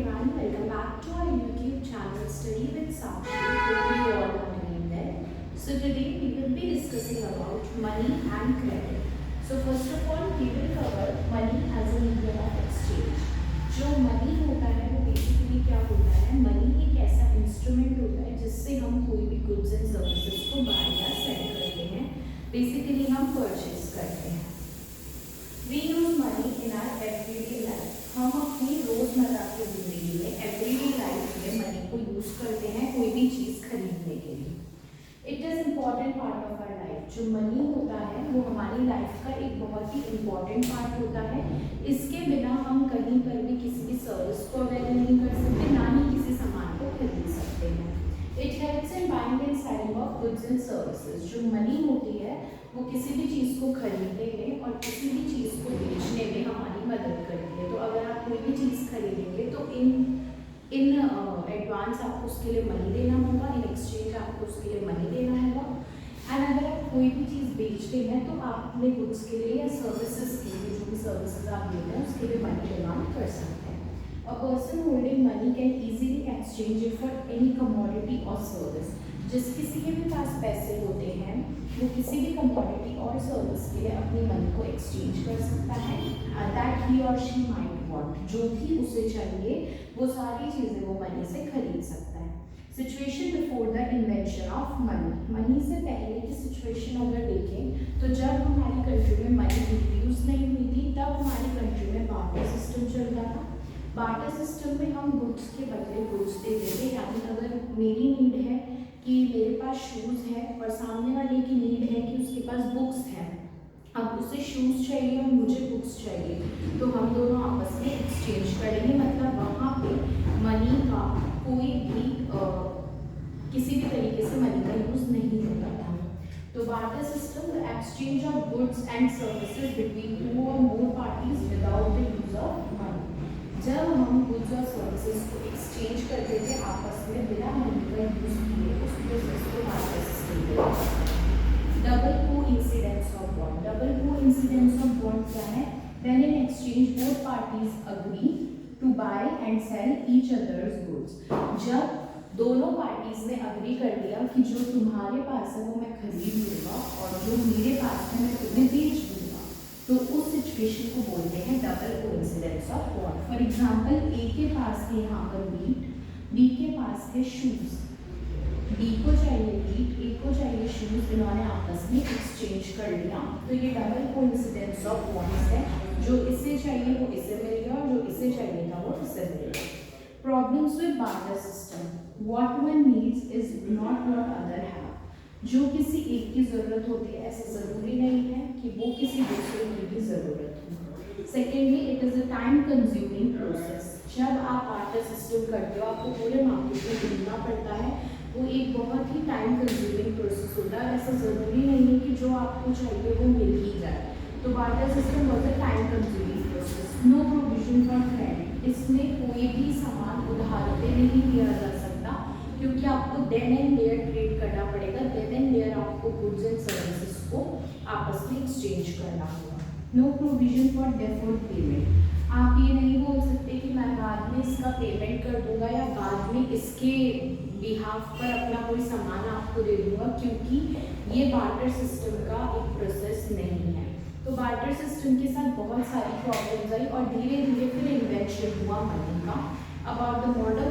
everyone, welcome back to our YouTube channel Study with Sakshi. Hope you all are doing well. So today we will be discussing about money and credit. So first of all we will cover money as a medium of exchange. जो money होता है वो basically क्या होता है? Money एक ऐसा instrument होता है जिससे हम कोई भी गुड्स एंड सर्विसेज को बाय या सेल करते हैं. बेसिकली हम परचेज करते हैं. We use money in our everyday life. हम अपनी रोजमर्रा की जिंदगी में एवरीडे लाइफ में मनी को यूज करते हैं कोई भी चीज खरीदने के लिए. It is important part of our life. जो मनी होता है वो हमारी लाइफ का एक बहुत ही इम्पॉर्टेंट पार्ट होता है. इसके बिना हम कहीं पर भी किसी भी सर्विस को अवेल नहीं कर सकते, ना ही किसी सामान को खरीद सकते हैं. It helps in buying and selling of goods and services. जो मनी होती है वो किसी भी चीज़ को खरीदने में और किसी भी चीज़ को बेचने में हमारी मदद करती है. तो अगर आप कोई भी चीज़ खरीदेंगे तो इन एडवांस आपको उसके लिए मनी देना होगा, इन एक्सचेंज आपको उसके लिए मनी देना होगा. एंड अगर आप कोई भी चीज़ बेचते हैं तो आप अपने गुड्स के लिए या सर्विसेज के लिए, जो भी सर्विसेज आप देते हैं उसके लिए मनी डिमांड कर सकते हैं. A person holding money can easily exchange it for any commodity or service. जिस किसी के भी पास पैसे होते हैं वो किसी भी कमोडिटी और सर्विस के लिए अपनी मनी को एक्सचेंज कर सकता है. दैट ही और शी माइट वांट. जो भी उसे चाहिए वो सारी चीज़ें वो मनी से खरीद सकता है. Situation before the invention of money. Money से पहले की सिचुएशन अगर देखें तो जब हमारी कंट्री में मनी इंट्रोड्यूस नहीं हुई थी तब हमारी कंट्री में बार्टर सिस्टम चल रहा था. बार्टर सिस्टम में हम गुड्स के बदले गुड्स देते थे. यानी अगर मेरी नीड है कि मेरे पास शूज़ है और सामने वाले की नीड है कि उसके पास बुक्स हैं, अब उसे शूज़ चाहिए और मुझे बुक्स चाहिए, तो हम दोनों आपस में एक्सचेंज करेंगे. मतलब वहाँ पे मनी का कोई भी किसी भी तरीके से मनी का यूज़ नहीं होता था. तो barter system the exchange of goods and services between two और more parties without the use of money. जब हम गुड्स और सर्विसेज को एक्सचेंज करते थे आपस में बिना मनी का यूज किए, उस प्रोसेस को बार्टर सिस्टम कहते हैं. Double coincidence of bond. Double coincidence of bond क्या है? When in exchange both parties agree to buy and sell each others goods. जब दोनों पार्टीज ने अग्री कर लिया कि जो तुम्हारे पास है वो मैं खरीद लूँगा और जो मेरे पास है मैं तुम्हें बेच दूँगा, तो उस सिचुएशन को बोलते हैं double coincidence of bond. For example A के पास है यहाँ पर मीट, बी के पास है शूज़. बी को चाहिए मीट, ए को चाहिए शूज़. इन्होंने आपस में एक्सचेंज कर लिया. तो ये डबल कोइंसिडेंस ऑफ बॉन्ड्स है. जो इसे चाहिए वो इसे मिल गया और जो इसे चाहिए था वो इसे मिल गया. Problems with barter system. What one needs is not what other have. जो किसी एक की ज़रूरत होती है ऐसा ज़रूरी नहीं है कि वो किसी दूसरे की भी ज़रूरत हो. Secondly it is a time consuming process. जब आप बार्टर सिस्टम करते हो आपको पूरे मार्केट में ढूंढना पड़ता है. वो एक बहुत ही टाइम कंज्यूमिंग प्रोसेस होता है. ऐसा ज़रूरी नहीं है कि जो आपको चाहिए वो मिल ही जाए. तो barter system was a time consuming process. No provision for credit. इसमें कोई भी सामान उधार पे नहीं दिया जा सकता क्योंकि आपको देन एंड देयर ट्रेड करना पड़ेगा. देन एंड देयर आपको गुड्स एंड सर्विसेज को आपस में एक्सचेंज करना होगा. No provision for deferred payment. आप ये नहीं बोल सकते कि मैं बाद में इसका पेमेंट कर दूंगा या बाद में इसके बिहाफ पर अपना कोई सामान आपको दे दूंगा, क्योंकि ये बार्टर सिस्टम का एक प्रोसेस नहीं है. तो बार्टर सिस्टम के साथ बहुत सारी प्रॉब्लम्स आई और धीरे धीरे फिर इन्वेंशन हुआ मनी का. About the model